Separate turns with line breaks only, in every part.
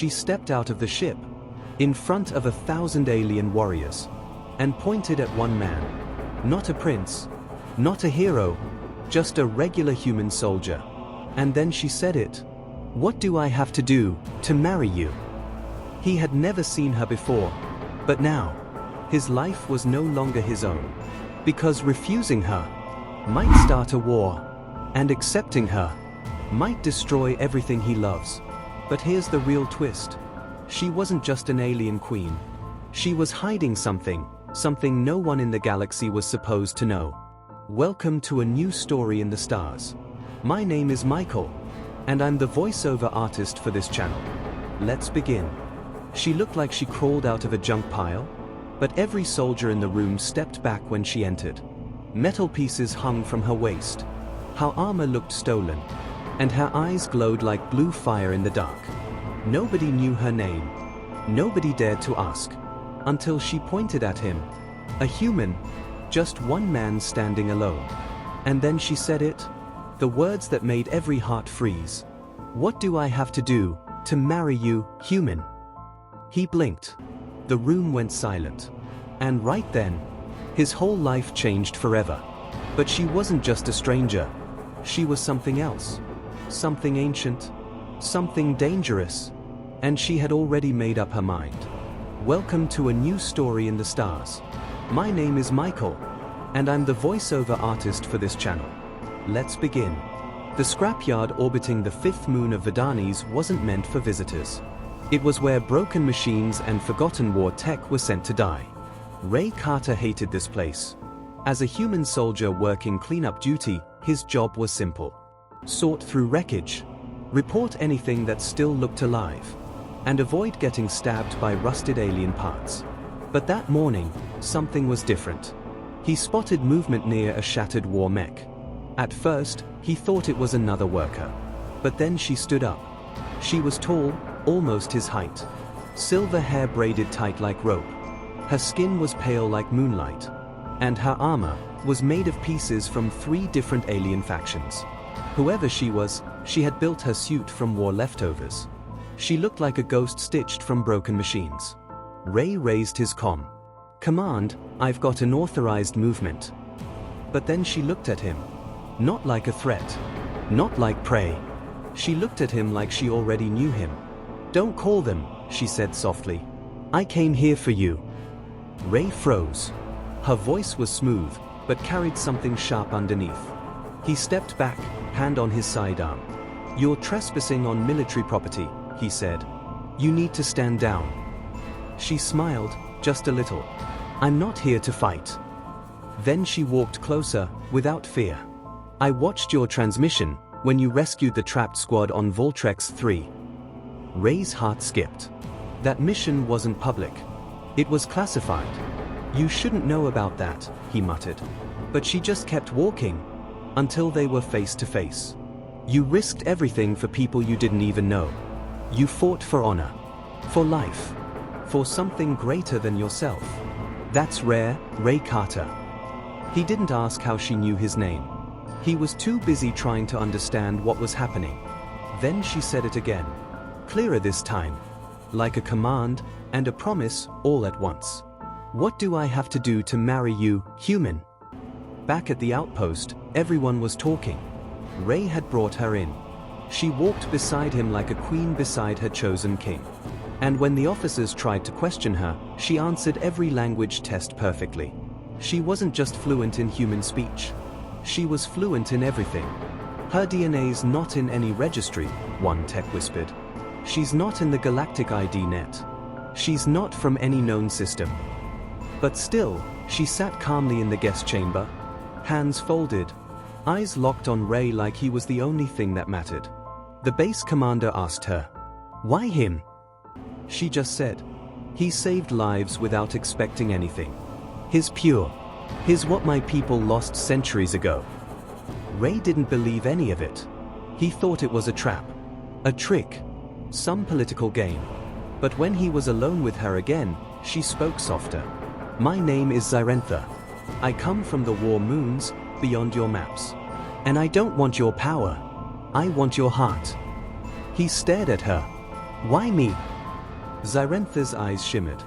She stepped out of the ship, in front of 1,000 alien warriors, and pointed at one man. Not a prince, not a hero, just a regular human soldier. And then she said it. "What do I have to do to marry you?" He had never seen her before, but now, his life was no longer his own. Because refusing her might start a war, and accepting her might destroy everything he loves. But here's the real twist. She wasn't just an alien queen. She was hiding something no one in the galaxy was supposed to know. Welcome to a new story in the stars. My name is Michael, and I'm the voiceover artist for this channel. Let's begin. She looked like she crawled out of a junk pile, but every soldier in the room stepped back when she entered. Metal pieces hung from her waist. Her armor looked stolen, and her eyes glowed like blue fire in the dark. Nobody knew her name. Nobody dared to ask. Until she pointed at him. A human, just one man standing alone. And then she said it. The words that made every heart freeze. "What do I have to do to marry you, human?" He blinked. The room went silent. And right then, his whole life changed forever. But she wasn't just a stranger. She was something else. Something ancient. Something dangerous. And she had already made up her mind. Welcome to a new story in the stars. My name is Michael, and I'm the voiceover artist for this channel. Let's begin. The scrapyard orbiting the fifth moon of Vidanis wasn't meant for visitors. It was where broken machines and forgotten war tech were sent to die. Ray Carter hated this place. As a human soldier working cleanup duty, his job was simple. Sort through wreckage, report anything that still looked alive, and avoid getting stabbed by rusted alien parts. But that morning, something was different. He spotted movement near a shattered war mech. At first, he thought it was another worker. But then she stood up. She was tall, almost his height. Silver hair braided tight like rope. Her skin was pale like moonlight. And her armor was made of pieces from 3 different alien factions. Whoever she was, she had built her suit from war leftovers. She looked like a ghost stitched from broken machines. Ray raised his comm. "Command, I've got an authorized movement." But then she looked at him. Not like a threat. Not like prey. She looked at him like she already knew him. "Don't call them," she said softly. "I came here for you." Ray froze. Her voice was smooth, but carried something sharp underneath. He stepped back, hand on his sidearm. "You're trespassing on military property," he said. "You need to stand down." She smiled, just a little. "I'm not here to fight." Then she walked closer, without fear. "I watched your transmission, when you rescued the trapped squad on Voltrex 3. Ray's heart skipped. That mission wasn't public. It was classified. "You shouldn't know about that," he muttered. But she just kept walking, until they were face to face. "You risked everything for people you didn't even know. You fought for honor. For life. For something greater than yourself. That's rare, Ray Carter." He didn't ask how she knew his name. He was too busy trying to understand what was happening. Then she said it again. Clearer this time. Like a command, and a promise, all at once. "What do I have to do to marry you, human?" Back at the outpost, everyone was talking. Ray had brought her in. She walked beside him like a queen beside her chosen king. And when the officers tried to question her, she answered every language test perfectly. She wasn't just fluent in human speech. She was fluent in everything. "Her DNA's not in any registry," one tech whispered. "She's not in the Galactic ID net. She's not from any known system." But still, she sat calmly in the guest chamber, hands folded, eyes locked on Ray like he was the only thing that mattered. The base commander asked her, "Why him?" She just said, "He saved lives without expecting anything. He's pure. He's what my people lost centuries ago." Ray didn't believe any of it. He thought it was a trap. A trick. Some political game. But when he was alone with her again, she spoke softer. "My name is Zyrentha. I come from the war moons, beyond your maps. And I don't want your power. I want your heart." He stared at her. "Why me?" Zyrentha's eyes shimmered.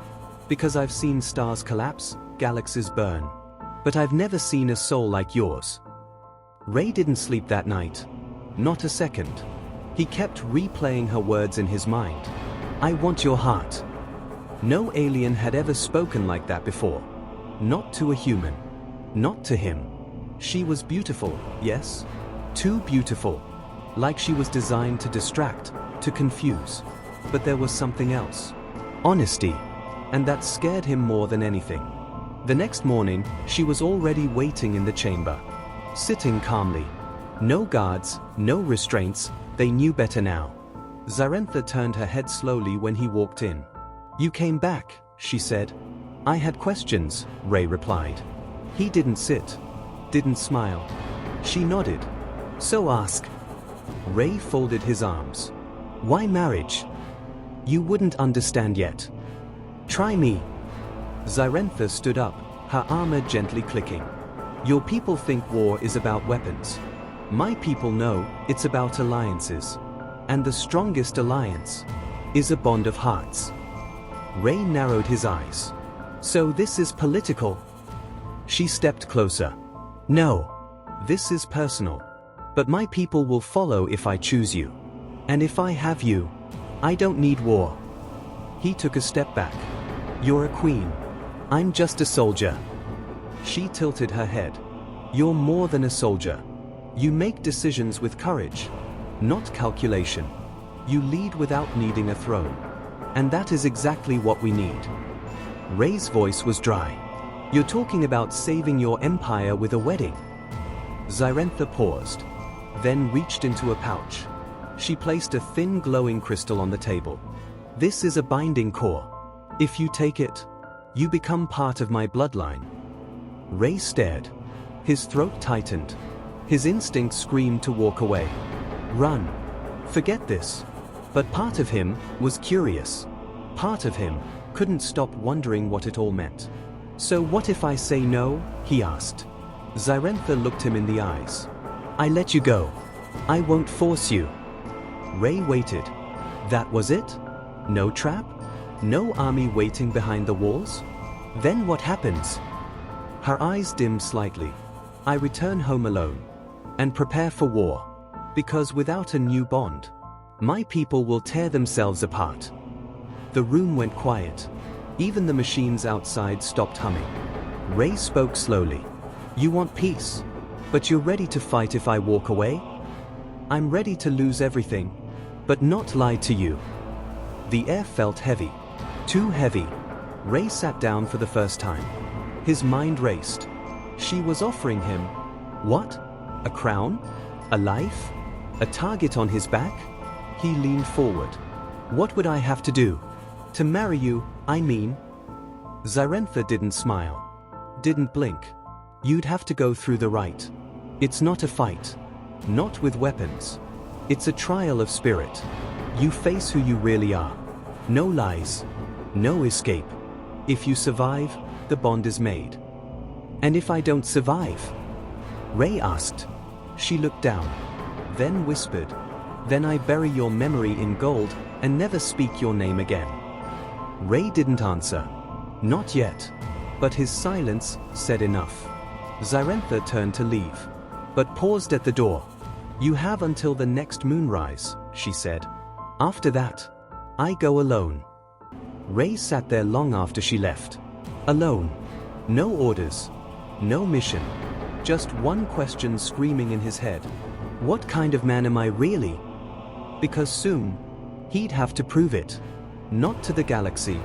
Because I've seen stars collapse, galaxies burn. But I've never seen a soul like yours. Ray didn't sleep that night. Not a second. He kept replaying her words in his mind. I want your heart. No alien had ever spoken like that before. Not to a human. Not to him. She was beautiful, yes? Too beautiful. Like she was designed to distract, to confuse. But there was something else. Honesty. And that scared him more than anything. The next morning, she was already waiting in the chamber. Sitting calmly. No guards, no restraints, they knew better now. Zyrentha turned her head slowly when he walked in. You came back, she said. I had questions, Ray replied. He didn't sit. Didn't smile. She nodded. So ask. Ray folded his arms. Why marriage? You wouldn't understand yet. Try me. Zyrentha stood up, her armor gently clicking. Your people think war is about weapons. My people know it's about alliances. And the strongest alliance is a bond of hearts. Ray narrowed his eyes. So this is political? She stepped closer. No. This is personal. But my people will follow if I choose you. And if I have you, I don't need war. He took a step back. You're a queen. I'm just a soldier. She tilted her head. You're more than a soldier. You make decisions with courage, not calculation. You lead without needing a throne. And that is exactly what we need. Ray's voice was dry. You're talking about saving your empire with a wedding. Zyrentha paused, then reached into a pouch. She placed a thin glowing crystal on the table. This is a binding core. If you take it, you become part of my bloodline. Ray stared. His throat tightened. His instinct screamed to walk away. Run. Forget this. But part of him was curious. Part of him couldn't stop wondering what it all meant. So what if I say no? He asked. Zyrentha looked him in the eyes. I let you go. I won't force you. Ray waited. That was it? No trap? No army waiting behind the walls? Then what happens? Her eyes dimmed slightly. I return home alone. And prepare for war. Because without a new bond, my people will tear themselves apart. The room went quiet. Even the machines outside stopped humming. Ray spoke slowly. You want peace, but you're ready to fight if I walk away? I'm ready to lose everything, but not lie to you. The air felt heavy. Too heavy. Ray sat down for the first time. His mind raced. She was offering him, what? A crown? A life? A target on his back? He leaned forward. What would I have to do? To marry you, I mean? Zyrentha didn't smile. Didn't blink. You'd have to go through the rite. It's not a fight. Not with weapons. It's a trial of spirit. You face who you really are. No lies. No escape. If you survive, the bond is made. And if I don't survive? Ray asked. She looked down. Then whispered. Then I bury your memory in gold and never speak your name again. Ray didn't answer. Not yet. But his silence said enough. Zyrentha turned to leave. But paused at the door. You have until the next moonrise, she said. After that, I go alone. Ray sat there long after she left. Alone. No orders. No mission. Just one question screaming in his head. What kind of man am I really? Because soon, he'd have to prove it. Not to the galaxy.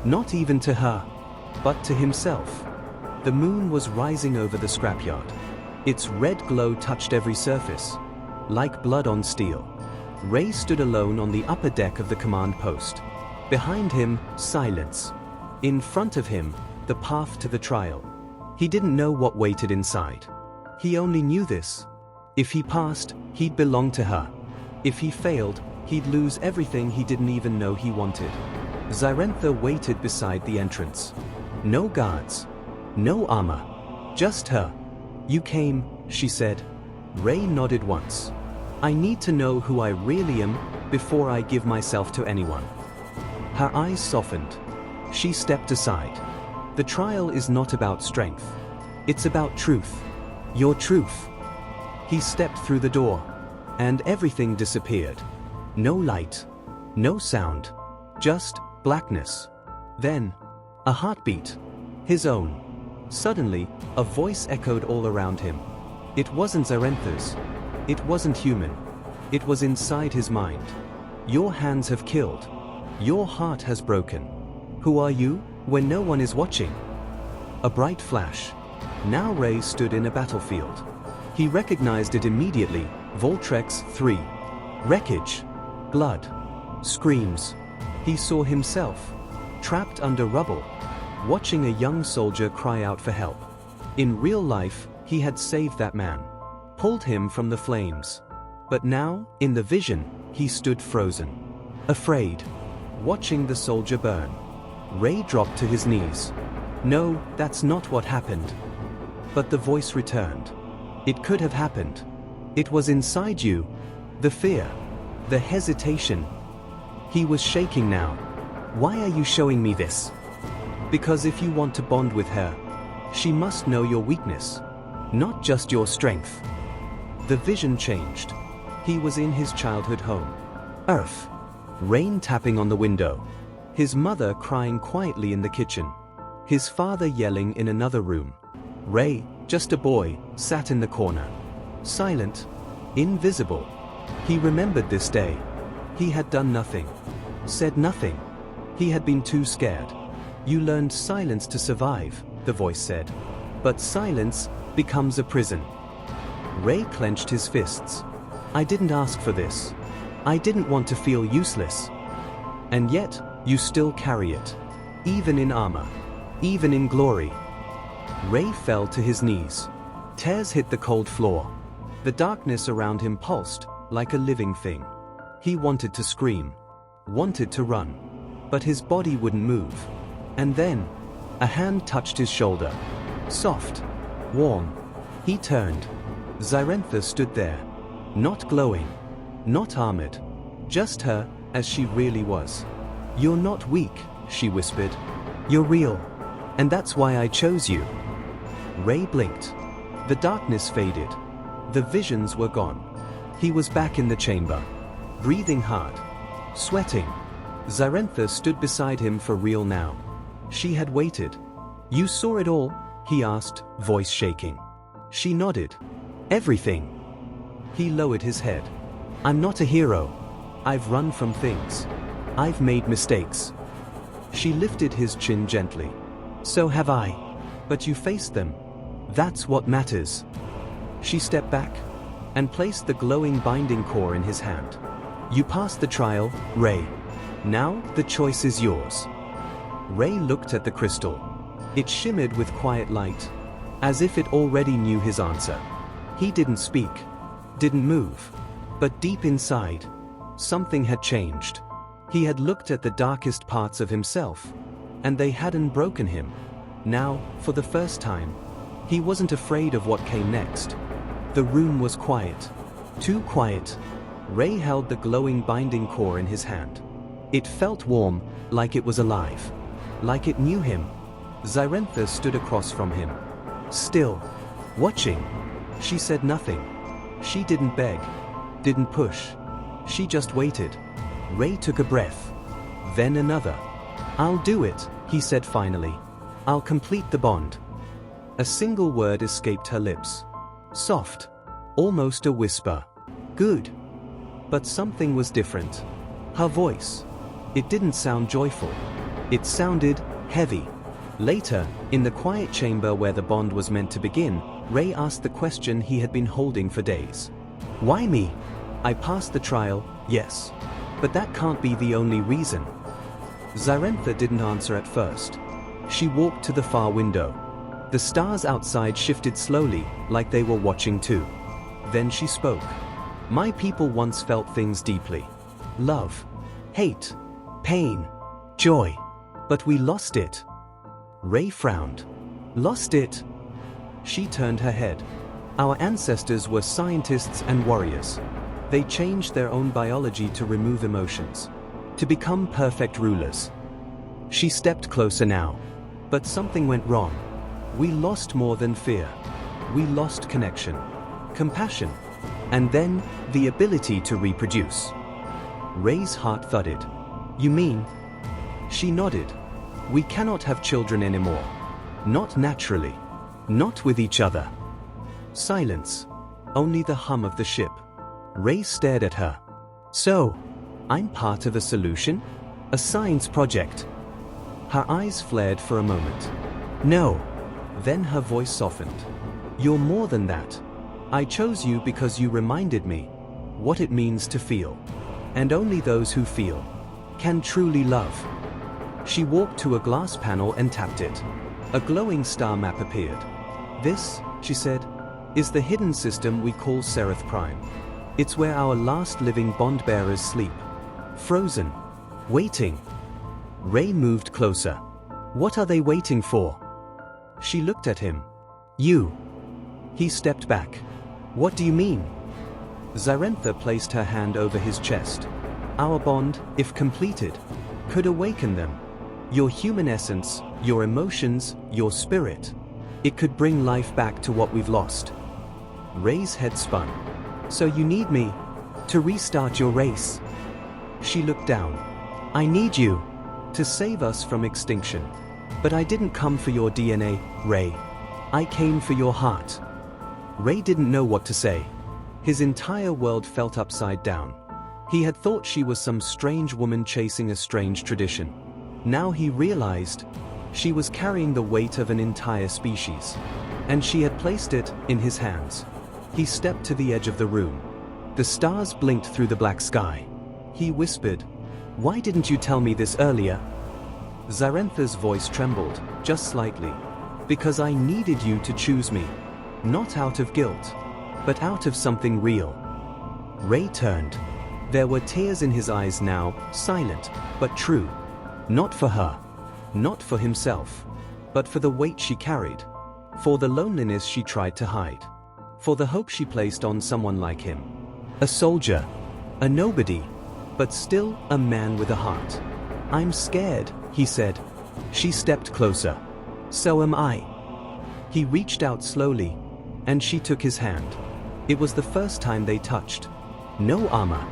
Not even to her. But to himself. The moon was rising over the scrapyard. Its red glow touched every surface. Like blood on steel. Ray stood alone on the upper deck of the command post. Behind him, silence. In front of him, the path to the trial. He didn't know what waited inside. He only knew this. If he passed, he'd belong to her. If he failed, he'd lose everything he didn't even know he wanted. Zyrentha waited beside the entrance. No guards. No armor. Just her. You came, she said. Ray nodded once. I need to know who I really am before I give myself to anyone. Her eyes softened. She stepped aside. The trial is not about strength. It's about truth. Your truth. He stepped through the door, and everything disappeared. No light. No sound. Just blackness. Then, a heartbeat. His own. Suddenly, a voice echoed all around him. It wasn't Zarentha's. It wasn't human. It was inside his mind. Your hands have killed. Your heart has broken. Who are you, when no one is watching? A bright flash. Now Ray stood in a battlefield. He recognized it immediately. Voltrex 3. Wreckage. Blood. Screams. He saw himself, trapped under rubble, watching a young soldier cry out for help. In real life, he had saved that man, pulled him from the flames. But now, in the vision, he stood frozen, afraid, watching the soldier burn. Ray dropped to his knees. No, that's not what happened. But the voice returned. It could have happened. It was inside you. The fear. The hesitation. He was shaking now. Why are you showing me this? Because if you want to bond with her, she must know your weakness, not just your strength. The vision changed. He was in his childhood home. Earth. Rain tapping on the window. His mother crying quietly in the kitchen. His father yelling in another room. Ray, just a boy, sat in the corner. Silent. Invisible. He remembered this day. He had done nothing. Said nothing. He had been too scared. You learned silence to survive, the voice said. But silence becomes a prison. Ray clenched his fists. I didn't ask for this. I didn't want to feel useless. And yet, you still carry it. Even in armor. Even in glory. Ray fell to his knees. Tears hit the cold floor. The darkness around him pulsed, like a living thing. He wanted to scream. Wanted to run. But his body wouldn't move. And then, a hand touched his shoulder. Soft. Warm. He turned. Zarentha stood there. Not glowing. Not armored. Just her, as she really was. You're not weak, she whispered. You're real. And that's why I chose you. Ray blinked. The darkness faded. The visions were gone. He was back in the chamber. Breathing hard. Sweating. Zarentha stood beside him for real now. She had waited. You saw it all? He asked, voice shaking. She nodded. Everything. He lowered his head. I'm not a hero. I've run from things. I've made mistakes. She lifted his chin gently. So have I. But you faced them. That's what matters. She stepped back and placed the glowing binding core in his hand. You passed the trial, Ray. Now, the choice is yours. Ray looked at the crystal. It shimmered with quiet light, as if it already knew his answer. He didn't speak, didn't move. But deep inside, something had changed. He had looked at the darkest parts of himself, and they hadn't broken him. Now, for the first time, he wasn't afraid of what came next. The room was quiet. Too quiet. Ray held the glowing binding core in his hand. It felt warm, like it was alive. Like it knew him. Zarentha stood across from him. Still. Watching. She said nothing. She didn't beg. Didn't push. She just waited. Ray took a breath. Then another. I'll do it, he said finally. I'll complete the bond. A single word escaped her lips. Soft. Almost a whisper. Good. But something was different. Her voice. It didn't sound joyful. It sounded heavy. Later, in the quiet chamber where the bond was meant to begin, Ray asked the question he had been holding for days. Why me? I passed the trial, yes. But that can't be the only reason. Zarentha didn't answer at first. She walked to the far window. The stars outside shifted slowly, like they were watching too. Then she spoke. My people once felt things deeply. Love. Hate. Pain. Joy. But we lost it. Ray frowned. Lost it? She turned her head. Our ancestors were scientists and warriors. They changed their own biology to remove emotions. to become perfect rulers. She stepped closer now. But something went wrong. We lost more than fear. We lost connection, compassion, and then the ability to reproduce. Ray's heart thudded. You mean? She nodded. We cannot have children anymore. Not naturally. Not with each other. Silence. Only the hum of the ship. Ray stared at her. So, I'm part of a solution? A science project? Her eyes flared for a moment. No. Then her voice softened. You're more than that. I chose you because you reminded me what it means to feel. And only those who feel can truly love. She walked to a glass panel and tapped it. A glowing star map appeared. This, she said, is the hidden system we call Seraph Prime. It's where our last living bond-bearers sleep. Frozen. Waiting. Ray moved closer. What are they waiting for? She looked at him. You. He stepped back. What do you mean? Zarentha placed her hand over his chest. Our bond, if completed, could awaken them. Your human essence, your emotions, your spirit. It could bring life back to what we've lost. Ray's head spun. So you need me to restart your race? She looked down. I need you to save us from extinction. But I didn't come for your DNA, Ray. I came for your heart. Ray didn't know what to say. His entire world felt upside down. He had thought she was some strange woman chasing a strange tradition. Now he realized she was carrying the weight of an entire species. And she had placed it in his hands. He stepped to the edge of the room. The stars blinked through the black sky. He whispered, "Why didn't you tell me this earlier?" Zarentha's voice trembled, just slightly. Because I needed you to choose me. Not out of guilt, but out of something real. Ray turned. There were tears in his eyes now, silent, but true. Not for her. Not for himself. But for the weight she carried. For the loneliness she tried to hide. For the hope she placed on someone like him. A soldier. A nobody. But still a man with a heart. I'm scared, he said. She stepped closer. So am I. He reached out slowly, and she took his hand. It was the first time they touched. No armor.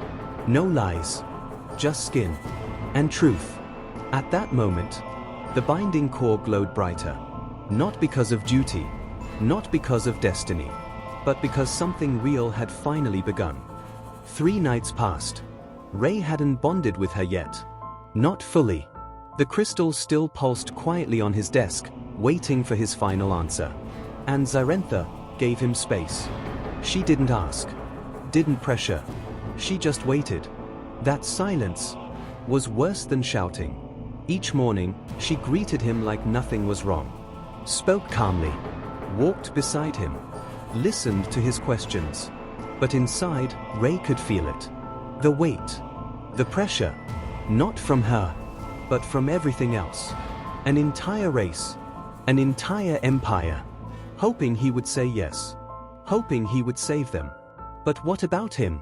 No lies. Just skin. And truth. At that moment, the binding core glowed brighter. Not because of duty. Not because of destiny. But because something real had finally begun. 3 nights passed. Ray hadn't bonded with her yet. Not fully. The crystal still pulsed quietly on his desk, waiting for his final answer. And Zarentha gave him space. She didn't ask. Didn't pressure. She just waited. That silence was worse than shouting. Each morning, she greeted him like nothing was wrong. Spoke calmly. Walked beside him. Listened to his questions. But inside, Ray could feel it. The weight. The pressure. Not from her, but from everything else. An entire race. An entire empire. Hoping he would say yes. Hoping he would save them. But what about him?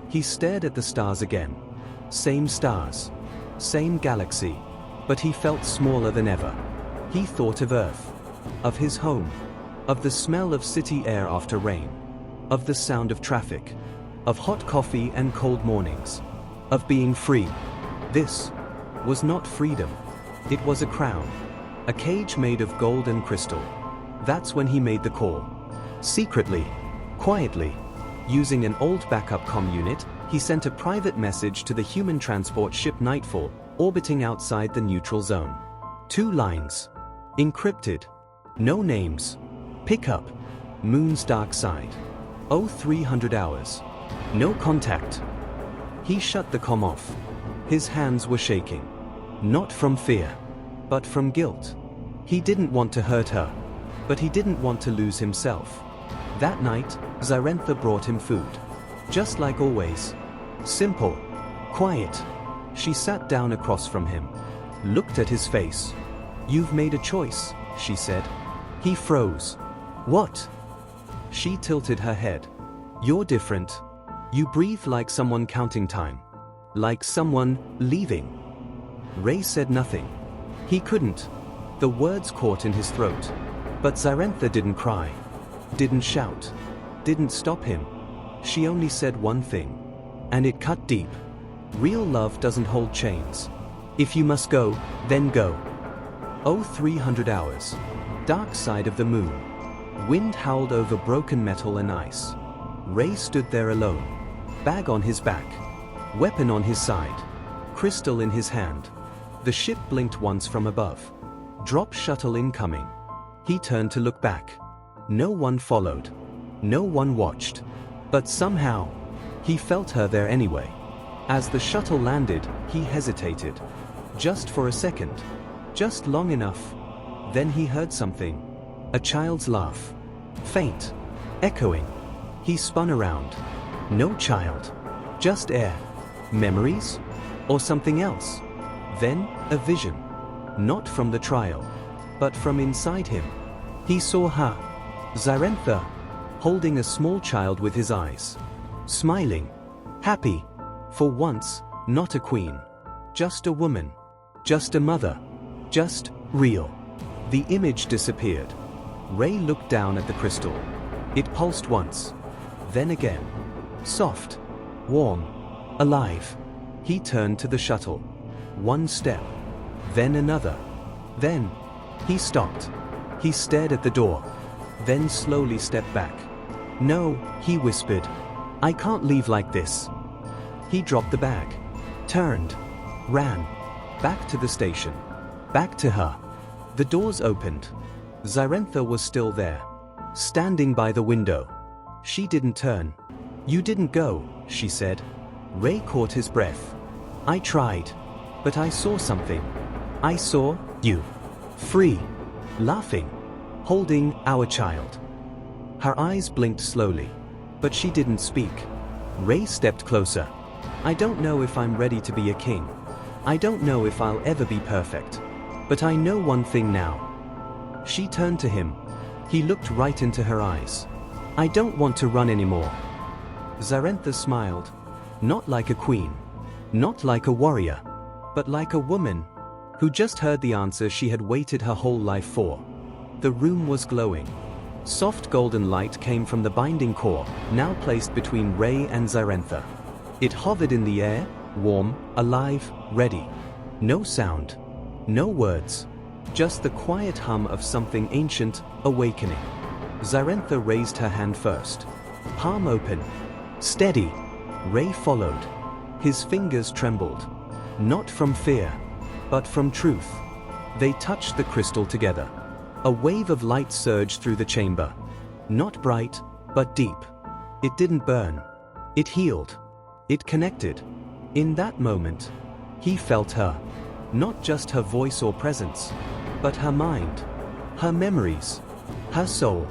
He stared at the stars again. Same stars. Same galaxy. But he felt smaller than ever. He thought of Earth. Of his home. Of the smell of city air after rain. Of the sound of traffic. Of hot coffee and cold mornings. Of being free. This was not freedom. It was a crown. A cage made of gold and crystal. That's when he made the call. Secretly. Quietly. Using an old backup comm unit, he sent a private message to the human transport ship Nightfall, orbiting outside the neutral zone. 2 lines. Encrypted. No names. Pick up. Moon's dark side. 0300 hours. No contact. He shut the comm off. His hands were shaking. Not from fear, but from guilt. He didn't want to hurt her, but he didn't want to lose himself. That night, Zarentha brought him food. Just like always. Simple. Quiet. She sat down across from him. Looked at his face. You've made a choice, she said. He froze. What? She tilted her head. You're different. You breathe like someone counting time. Like someone leaving. Ray said nothing. He couldn't. The words caught in his throat. But Zyrentha didn't cry. Didn't shout. Didn't stop him. She only said one thing. And it cut deep. Real love doesn't hold chains. If you must go, then go. 0300 hours. Dark side of the moon. Wind howled over broken metal and ice. Ray stood there alone. Bag on his back. Weapon on his side. Crystal in his hand. The ship blinked once from above. Drop shuttle incoming. He turned to look back. No one followed. No one watched. But somehow, he felt her there anyway. As the shuttle landed, he hesitated. Just for a second. Just long enough. Then he heard something. A child's laugh. Faint. Echoing. He spun around. No child. Just air. Memories? Or something else? Then, a vision. Not from the trial. But from inside him. He saw her. Zyrentha. Holding a small child with his eyes. Smiling. Happy. For once, not a queen. Just a woman. Just a mother. Just real. The image disappeared. Ray looked down at the crystal. It pulsed once. Then again. Soft. Warm. Alive. He turned to the shuttle. One step. Then another. Then. He stopped. He stared at the door. Then slowly stepped back. No, he whispered. I can't leave like this. He dropped the bag. Turned. Ran. Back to the station. Back to her. The doors opened. Zyrentha was still there. Standing by the window. She didn't turn. You didn't go, she said. Ray caught his breath. I tried. But I saw something. I saw you. Free. Laughing. Holding our child. Her eyes blinked slowly. But she didn't speak. Ray stepped closer. I don't know if I'm ready to be a king. I don't know if I'll ever be perfect. But I know one thing now. She turned to him. He looked right into her eyes. I don't want to run anymore. Zyrentha smiled. Not like a queen. Not like a warrior. But like a woman. Who just heard the answer she had waited her whole life for. The room was glowing. Soft golden light came from the binding core, now placed between Ray and Zyrentha. It hovered in the air, warm, alive, ready. No sound. No words. Just the quiet hum of something ancient, awakening. Zyrentha raised her hand first. Palm open. Steady. Ray followed. His fingers trembled. Not from fear, but from truth. They touched the crystal together. A wave of light surged through the chamber. Not bright, but deep. It didn't burn. It healed. It connected. In that moment, he felt her. Not just her voice or presence, but her mind. Her memories. Her soul.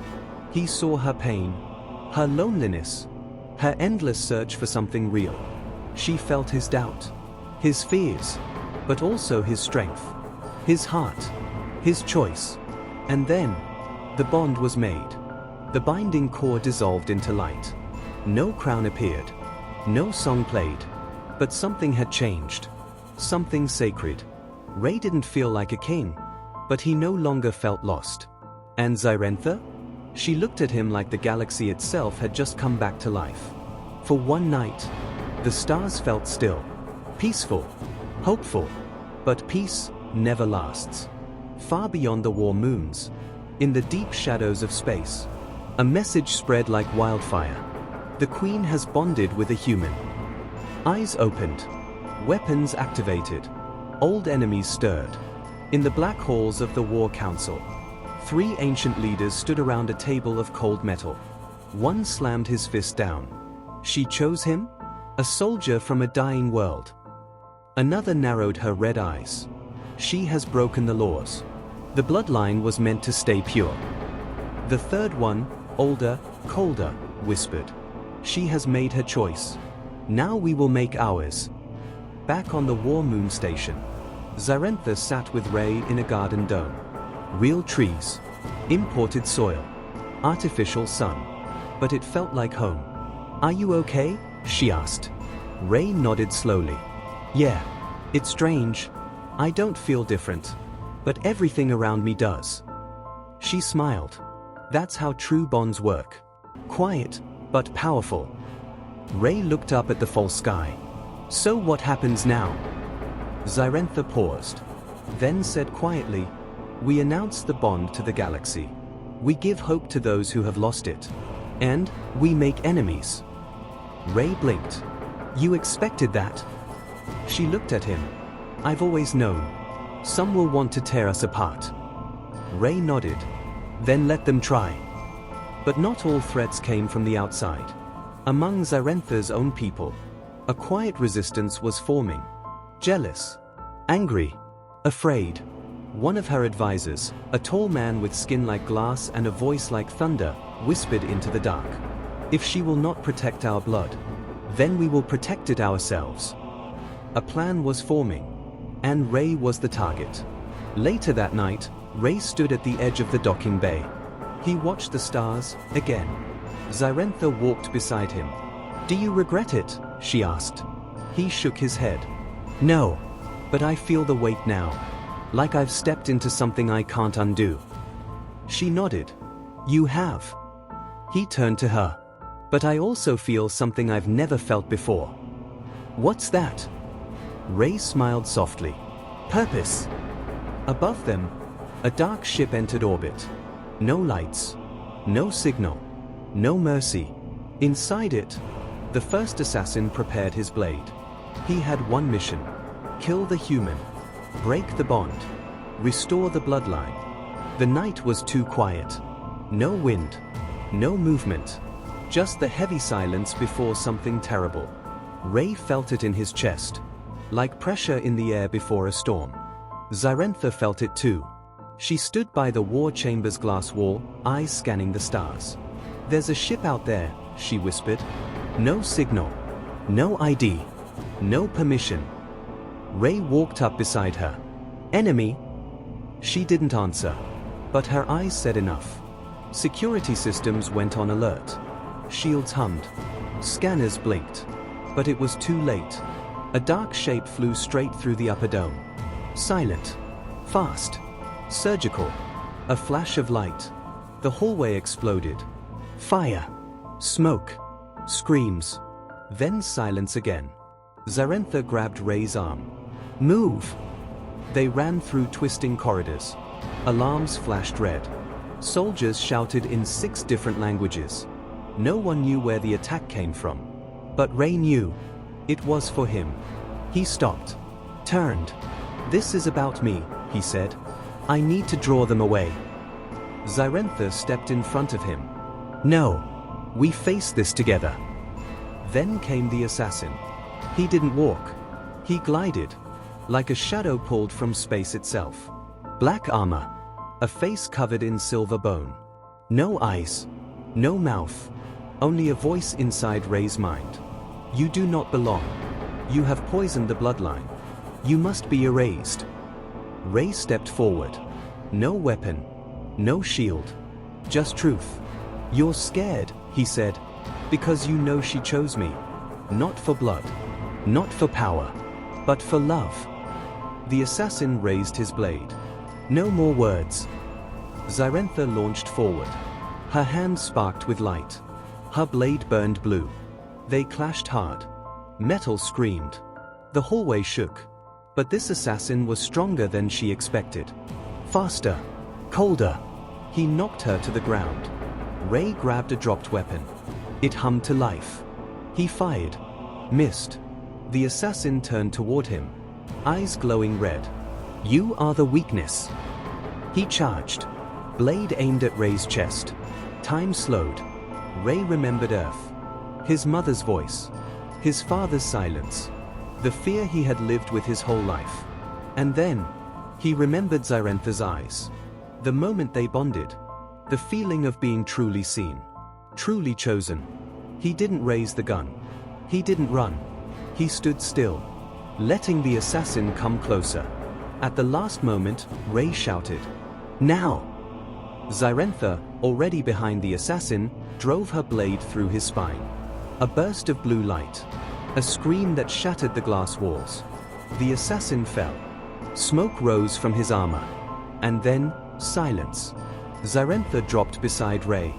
He saw her pain. Her loneliness. Her endless search for something real. She felt his doubt. His fears. But also his strength. His heart. His choice. And then, the bond was made. The binding core dissolved into light. No crown appeared. No song played. But something had changed. Something sacred. Ray didn't feel like a king. But he no longer felt lost. And Zyrentha? She looked at him like the galaxy itself had just come back to life. For one night, the stars felt still. Peaceful. Hopeful. But peace never lasts. Far beyond the war moons, in the deep shadows of space, a message spread like wildfire. The Queen has bonded with a human. Eyes opened. Weapons activated. Old enemies stirred. In the black halls of the War Council, 3 ancient leaders stood around a table of cold metal. One slammed his fist down. She chose him? A soldier from a dying world. Another narrowed her red eyes. She has broken the laws. The bloodline was meant to stay pure. The third one, older, colder, whispered. She has made her choice. Now we will make ours. Back on the War Moon Station, Zyrentha sat with Ray in a garden dome. Real trees. Imported soil. Artificial sun. But it felt like home. Are you okay? She asked. Ray nodded slowly. Yeah, it's strange. I don't feel different. But everything around me does. She smiled. That's how true bonds work. Quiet, but powerful. Ray looked up at the false sky. So what happens now? Zyrentha paused. Then said quietly, we announce the bond to the galaxy. We give hope to those who have lost it. And we make enemies. Ray blinked. You expected that? She looked at him. I've always known. Some will want to tear us apart. Ray nodded. Then let them try. But not all threats came from the outside. Among Zyrentha's own people, a quiet resistance was forming. Jealous, angry, afraid. One of her advisors, a tall man with skin like glass and a voice like thunder, whispered into the dark. If she will not protect our blood, then we will protect it ourselves. A plan was forming, and Ray was the target. Later that night, Ray stood at the edge of the docking bay. He watched the stars, again. Zyrentha walked beside him. Do you regret it? She asked. He shook his head. No, but I feel the weight now. Like I've stepped into something I can't undo. She nodded. You have. He turned to her. But I also feel something I've never felt before. What's that? Ray smiled softly. Purpose. Above them, a dark ship entered orbit. No lights, no signal, no mercy. Inside it, the first assassin prepared his blade. He had one mission: kill the human, break the bond, restore the bloodline. The night was too quiet. No wind, no movement, just the heavy silence before something terrible. Ray felt it in his chest, like pressure in the air before a storm. Zyrentha felt it too. She stood by the war chamber's glass wall, eyes scanning the stars. There's a ship out there, she whispered. No signal, no ID, no permission. Ray walked up beside her. Enemy? She didn't answer, but her eyes said enough. Security systems went on alert. Shields hummed. Scanners blinked. But it was too late. A dark shape flew straight through the upper dome. Silent. Fast. Surgical. A flash of light. The hallway exploded. Fire. Smoke. Screams. Then silence again. Zyrentha grabbed Ray's arm. Move! They ran through twisting corridors. Alarms flashed red. Soldiers shouted in 6 different languages. No one knew where the attack came from. But Ray knew. It was for him. He stopped. Turned. This is about me, he said. I need to draw them away. Zyrentha stepped in front of him. No. We face this together. Then came the assassin. He didn't walk. He glided. Like a shadow pulled from space itself. Black armor. A face covered in silver bone. No eyes. No mouth. Only a voice inside Ray's mind. You do not belong. You have poisoned the bloodline. You must be erased. Ray stepped forward. No weapon. No shield. Just truth. You're scared, he said. Because you know she chose me. Not for blood. Not for power. But for love. The assassin raised his blade. No more words. Zyrentha launched forward. Her hand sparked with light. Her blade burned blue. They clashed hard. Metal screamed. The hallway shook. But this assassin was stronger than she expected. Faster. Colder. He knocked her to the ground. Ray grabbed a dropped weapon. It hummed to life. He fired. Missed. The assassin turned toward him. Eyes glowing red. You are the weakness. He charged. Blade aimed at Ray's chest. Time slowed. Ray remembered Earth. His mother's voice. His father's silence. The fear he had lived with his whole life. And then, he remembered Zyrentha's eyes. The moment they bonded. The feeling of being truly seen. Truly chosen. He didn't raise the gun. He didn't run. He stood still, letting the assassin come closer. At the last moment, Ray shouted, "Now!" Zyrentha, already behind the assassin, drove her blade through his spine. A burst of blue light. A scream that shattered the glass walls. The assassin fell. Smoke rose from his armor. And then, silence. Zyrentha dropped beside Ray.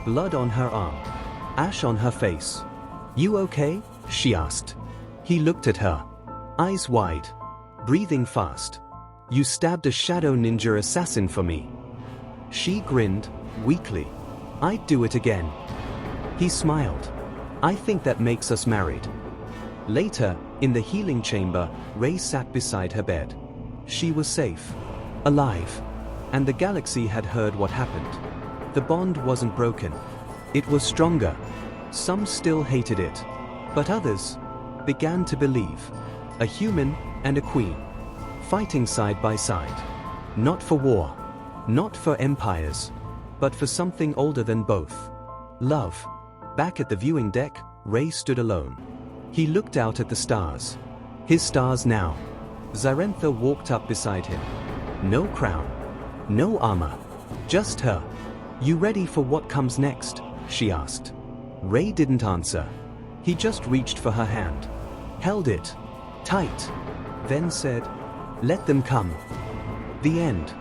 Blood on her arm. Ash on her face. "You okay?" she asked. He looked at her. Eyes wide. Breathing fast. "You stabbed a shadow ninja assassin for me." She grinned, weakly. "I'd do it again." He smiled. "I think that makes us married." Later, in the healing chamber, Ray sat beside her bed. She was safe. Alive. And the galaxy had heard what happened. The bond wasn't broken. It was stronger. Some still hated it. But others began to believe. A human and a queen. Fighting side by side. Not for war. Not for empires. But for something older than both. Love. Back at the viewing deck, Ray stood alone. He looked out at the stars. His stars now. Zyrentha walked up beside him. No crown. No armor. Just her. "You ready for what comes next?" she asked. Ray didn't answer. He just reached for her hand. Held it. Tight. Then said, "Let them come." The end.